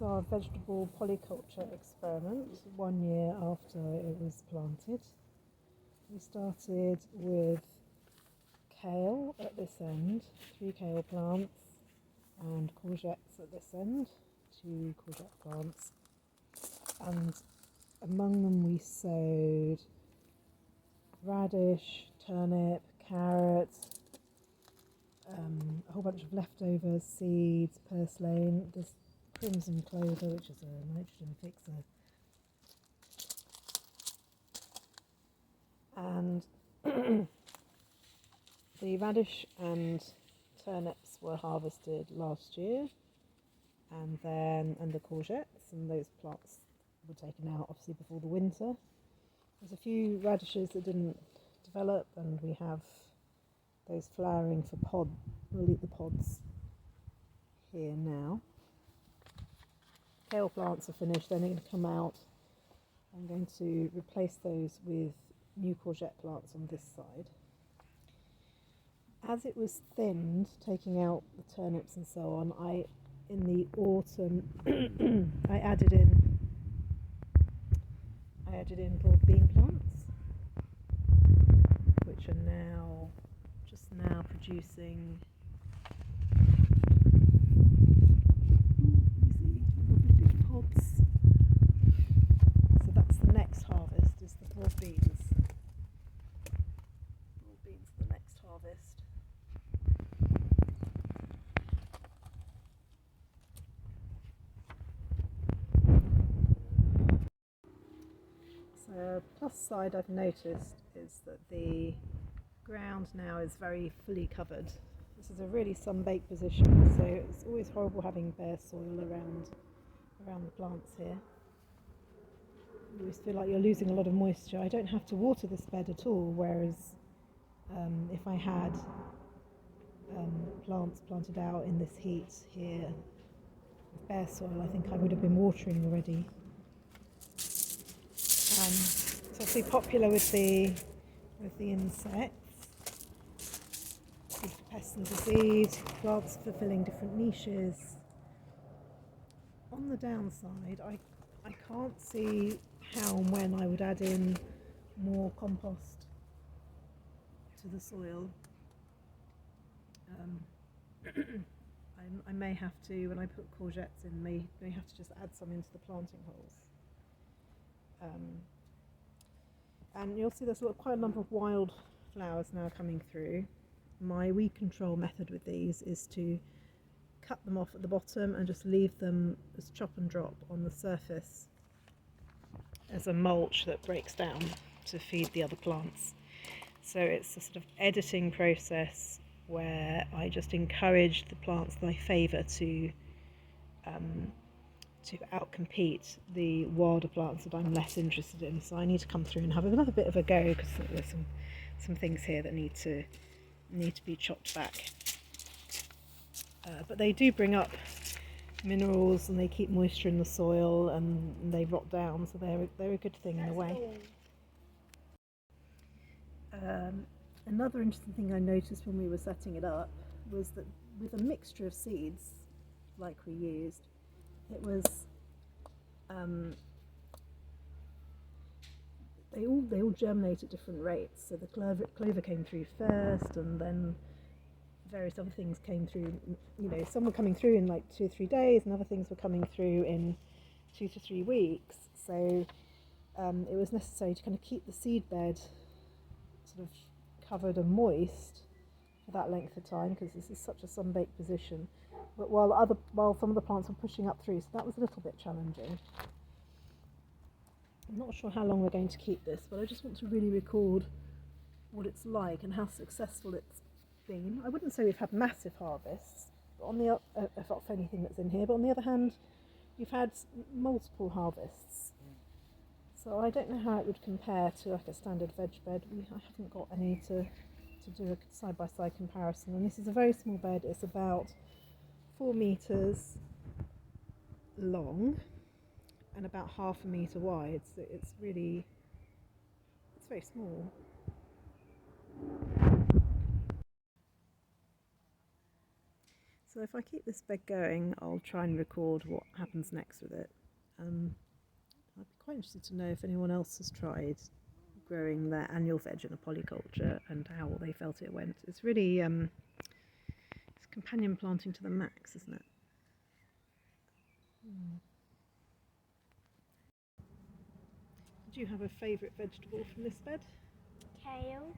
our vegetable polyculture experiment 1 year after it was planted. We started with kale at this end, 3 kale plants, and courgettes at this end, 2 courgette plants. And among them we sowed radish, turnip, carrot, a whole bunch of leftover seeds, purslane, this crimson clover, which is a nitrogen fixer, and the radish and turnips were harvested last year, and the courgettes, and those plants were taken out obviously before the winter. There's a few radishes that didn't develop, and we have those flowering for pod. We'll eat the pods here now. Kale plants are finished, then they're going to come out. I'm going to replace those with new courgette plants on this side. As it was thinned, taking out the turnips and so on, in the autumn I added in broad bean plants, which are just now producing. You see, lovely big pods. So that's the next harvest, is the broad beans. Broad beans are the next harvest. So plus side I've noticed is that the ground now is very fully covered. This is a really sun-baked position, so it's always horrible having bare soil around the plants here. You always feel like you're losing a lot of moisture. I don't have to water this bed at all, whereas if I had plants planted out in this heat here with bare soil, I think I would have been watering already. It's obviously popular with the insects. Good for pests and disease, plants fulfilling different niches. On the downside, I can't see how and when I would add in more compost to the soil. I may have to, when I put courgettes in, may have to just add some into the planting holes. And you'll see there's quite a number of wild flowers now coming through. My weed control method with these is to cut them off at the bottom and just leave them as chop and drop on the surface as a mulch that breaks down to feed the other plants. So it's a sort of editing process where I just encourage the plants that I favour to outcompete the wilder plants that I'm less interested in. So I need to come through and have another bit of a go, because there's some things here that need to be chopped back. But they do bring up minerals, and they keep moisture in the soil, and they rot down, so they're a good thing in a way. Another interesting thing I noticed when we were setting it up was that with a mixture of seeds like we used, it was they all germinate at different rates. So the clover came through first, and then various other things came through. You know, some were coming through in like 2 or 3 days, and other things were coming through in 2 to 3 weeks. So it was necessary to kind of keep the seed bed sort of covered and moist for that length of time, because this is such a sun-baked position. But while some of the plants were pushing up through, so that was a little bit challenging. I'm not sure how long we're going to keep this, but I just want to really record what it's like and how successful it's been. I wouldn't say we've had massive harvests, but of anything that's in here, but on the other hand, we've had multiple harvests. So I don't know how it would compare to like a standard veg bed. I haven't got any to do a side-by-side comparison, and this is a very small bed. It's about 4 meters long and about half a metre wide, so it's very small. So if I keep this bed going, I'll try and record what happens next with it. I'd be quite interested to know if anyone else has tried growing their annual veg in a polyculture and how they felt it went. It's really it's companion planting to the max, isn't it? Do you have a favourite vegetable from this bed? Kale.